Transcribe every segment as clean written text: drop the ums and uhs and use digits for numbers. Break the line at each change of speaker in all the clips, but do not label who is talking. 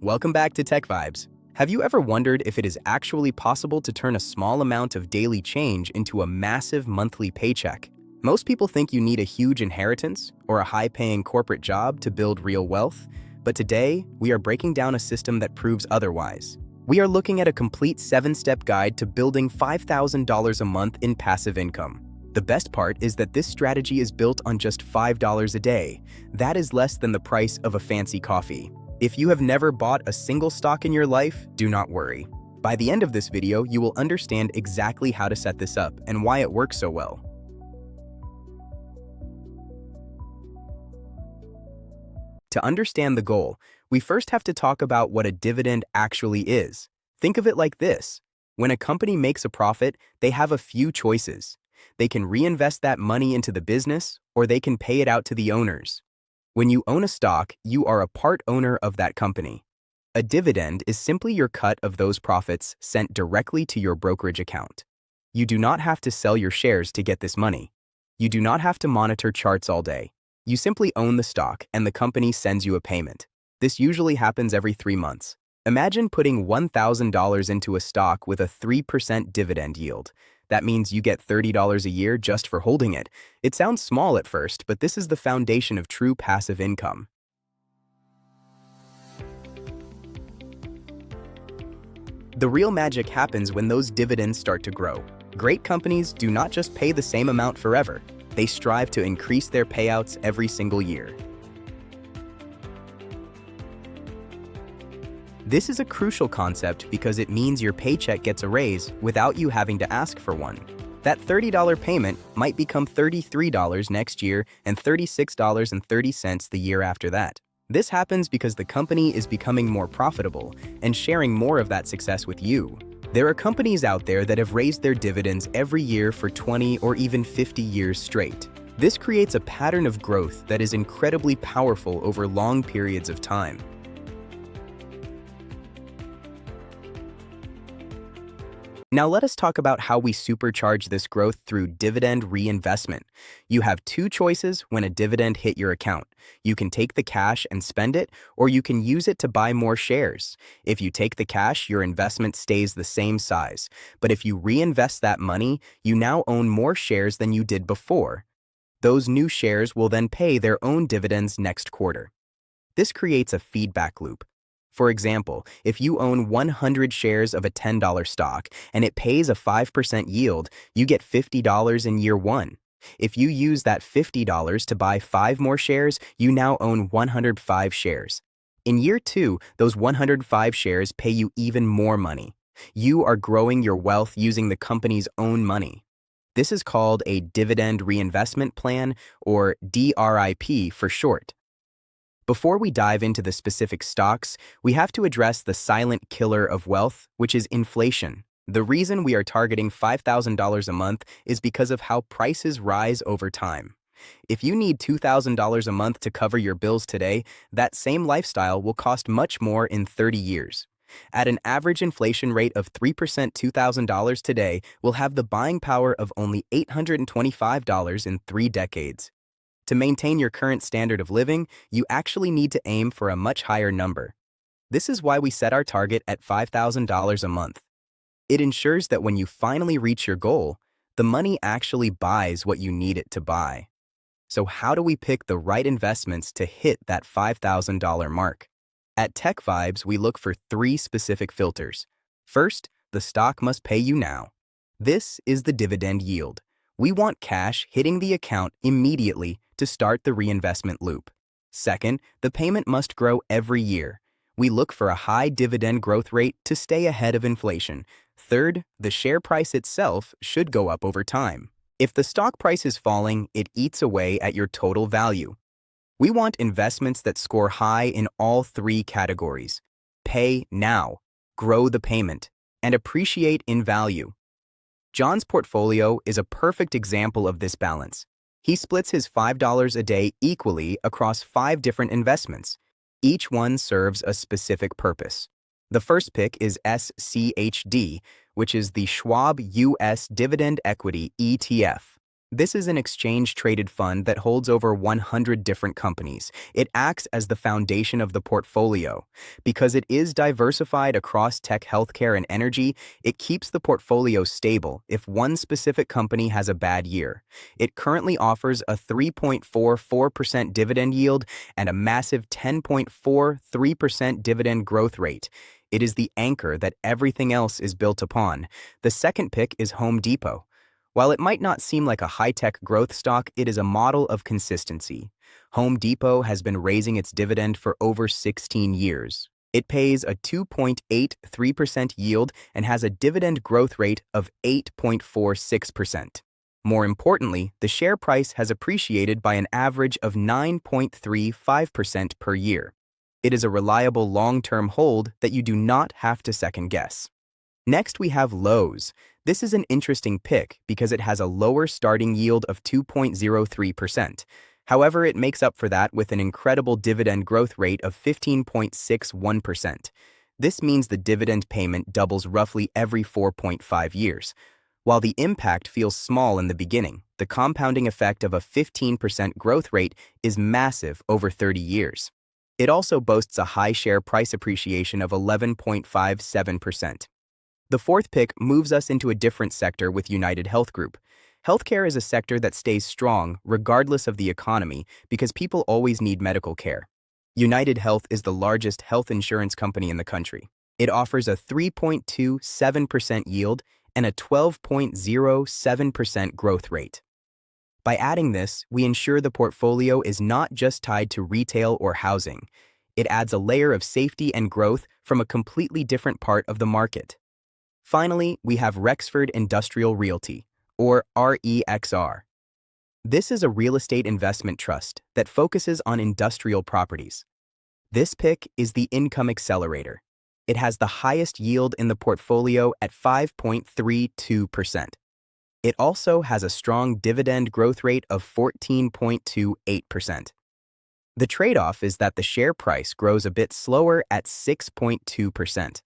Welcome back to Tech Vibes. Have you ever wondered if it is actually possible to turn a small amount of daily change into a massive monthly paycheck? Most people think you need a huge inheritance or a high-paying corporate job to build real wealth, but today we are breaking down a system that proves otherwise. We are looking at a complete 7-step guide to building $5,000 a month in passive income. The best part is that this strategy is built on just $5 a day. That is less than the price of a fancy coffee. If you have never bought a single stock in your life, do not worry. By the end of this video, you will understand exactly how to set this up and why it works so well. To understand the goal, we first have to talk about what a dividend actually is. Think of it like this. When a company makes a profit, they have a few choices. They can reinvest that money into the business, or they can pay it out to the owners. When you own a stock, you are a part owner of that company. A dividend is simply your cut of those profits sent directly to your brokerage account. You do not have to sell your shares to get this money. You do not have to monitor charts all day. You simply own the stock and the company sends you a payment. This usually happens every 3 months. Imagine putting $1,000 into a stock with a 3% dividend yield. That means you get $30 a year just for holding it. It sounds small at first, but this is the foundation of true passive income. The real magic happens when those dividends start to grow. Great companies do not just pay the same amount forever. They strive to increase their payouts every single year. This is a crucial concept because it means your paycheck gets a raise without you having to ask for one. That $30 payment might become $33 next year and $36.30 the year after that. This happens because the company is becoming more profitable and sharing more of that success with you. There are companies out there that have raised their dividends every year for 20 or even 50 years straight. This creates a pattern of growth that is incredibly powerful over long periods of time. Now let us talk about how we supercharge this growth through dividend reinvestment. You have 2 choices when a dividend hit your account. You can take the cash and spend it, or you can use it to buy more shares. If you take the cash, your investment stays the same size. But if you reinvest that money, you now own more shares than you did before. Those new shares will then pay their own dividends next quarter. This creates a feedback loop. For example, if you own 100 shares of a $10 stock and it pays a 5% yield, you get $50 in year 1. If you use that $50 to buy 5 more shares, you now own 105 shares. In year 2, those 105 shares pay you even more money. You are growing your wealth using the company's own money. This is called a dividend reinvestment plan, or DRIP for short. Before we dive into the specific stocks, we have to address the silent killer of wealth, which is inflation. The reason we are targeting $5,000 a month is because of how prices rise over time. If you need $2,000 a month to cover your bills today, that same lifestyle will cost much more in 30 years. At an average inflation rate of 3%, $2,000 today will have the buying power of only $825 in 3 decades. To maintain your current standard of living, you actually need to aim for a much higher number. This is why we set our target at $5,000 a month. It ensures that when you finally reach your goal, the money actually buys what you need it to buy. So how do we pick the right investments to hit that $5,000 mark? At Tech Vibes, we look for 3 specific filters. First, the stock must pay you now. This is the dividend yield. We want cash hitting the account immediately to start the reinvestment loop. Second, the payment must grow every year. We look for a high dividend growth rate to stay ahead of inflation. Third, the share price itself should go up over time. If the stock price is falling, it eats away at your total value. We want investments that score high in all 3 categories: pay now, grow the payment, and appreciate in value. John's portfolio is a perfect example of this balance. He splits his $5 a day equally across 5 different investments. Each one serves a specific purpose. The first pick is SCHD, which is the Schwab US Dividend Equity ETF. This is an exchange-traded fund that holds over 100 different companies. It acts as the foundation of the portfolio. Because it is diversified across tech, healthcare, and energy, it keeps the portfolio stable if one specific company has a bad year. It currently offers a 3.44% dividend yield and a massive 10.43% dividend growth rate. It is the anchor that everything else is built upon. The second pick is Home Depot. While it might not seem like a high-tech growth stock, it is a model of consistency. Home Depot has been raising its dividend for over 16 years. It pays a 2.83% yield and has a dividend growth rate of 8.46%. More importantly, the share price has appreciated by an average of 9.35% per year. It is a reliable long-term hold that you do not have to second-guess. Next, we have Lowe's. This is an interesting pick because it has a lower starting yield of 2.03%. However, it makes up for that with an incredible dividend growth rate of 15.61%. This means the dividend payment doubles roughly every 4.5 years. While the impact feels small in the beginning, the compounding effect of a 15% growth rate is massive over 30 years. It also boasts a high share price appreciation of 11.57%. The fourth pick moves us into a different sector with United Health Group. Healthcare is a sector that stays strong regardless of the economy because people always need medical care. United Health is the largest health insurance company in the country. It offers a 3.27% yield and a 12.07% growth rate. By adding this, we ensure the portfolio is not just tied to retail or housing. It adds a layer of safety and growth from a completely different part of the market. Finally, we have Rexford Industrial Realty, or REXR. This is a real estate investment trust that focuses on industrial properties. This pick is the Income Accelerator. It has the highest yield in the portfolio at 5.32%. It also has a strong dividend growth rate of 14.28%. The trade-off is that the share price grows a bit slower at 6.2%.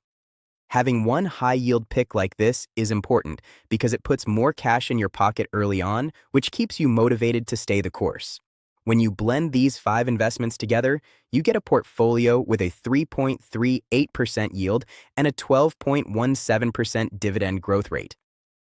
Having one high-yield pick like this is important because it puts more cash in your pocket early on, which keeps you motivated to stay the course. When you blend these 5 investments together, you get a portfolio with a 3.38% yield and a 12.17% dividend growth rate.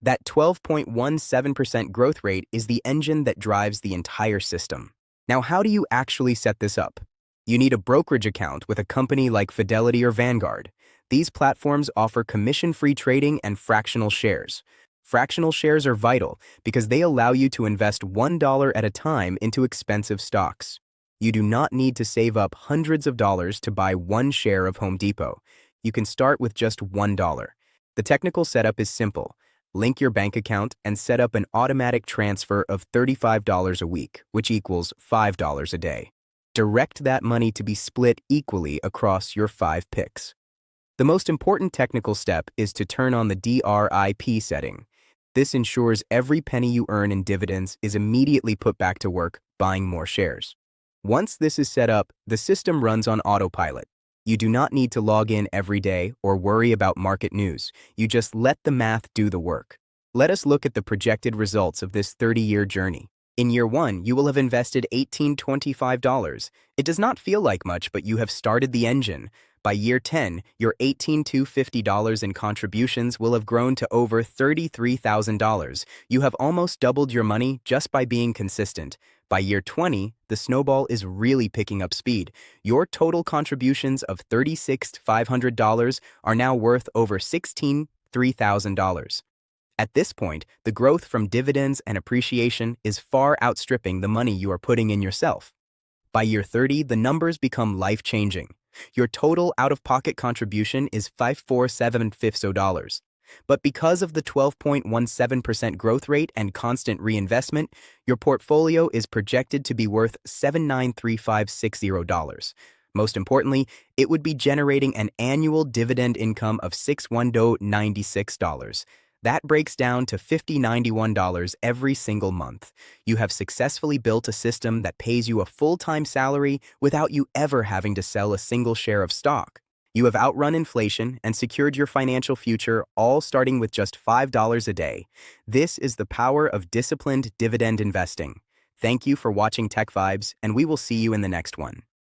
That 12.17% growth rate is the engine that drives the entire system. Now, how do you actually set this up? You need a brokerage account with a company like Fidelity or Vanguard. These platforms offer commission-free trading and fractional shares. Fractional shares are vital because they allow you to invest $1 at a time into expensive stocks. You do not need to save up hundreds of dollars to buy one share of Home Depot. You can start with just $1. The technical setup is simple. Link your bank account and set up an automatic transfer of $35 a week, which equals $5 a day. Direct that money to be split equally across your 5 picks. The most important technical step is to turn on the DRIP setting. This ensures every penny you earn in dividends is immediately put back to work buying more shares. Once this is set up, the system runs on autopilot. You do not need to log in every day or worry about market news. You just let the math do the work. Let us look at the projected results of this 30-year journey. In year 1, you will have invested $1,825. It does not feel like much, but you have started the engine. By year 10, your $18,250 in contributions will have grown to over $33,000. You have almost doubled your money just by being consistent. By year 20, the snowball is really picking up speed. Your total contributions of $36,500 are now worth over $16,300. At this point, the growth from dividends and appreciation is far outstripping the money you are putting in yourself. By year 30, the numbers become life-changing. Your total out-of-pocket contribution is $5,475. But because of the 12.17% growth rate and constant reinvestment, your portfolio is projected to be worth $7,93560. Most importantly, it would be generating an annual dividend income of $6,196. That breaks down to $50.91 every single month. You have successfully built a system that pays you a full-time salary without you ever having to sell a single share of stock. You have outrun inflation and secured your financial future, all starting with just $5 a day. This is the power of disciplined dividend investing. Thank you for watching Tech Vibes, and we will see you in the next one.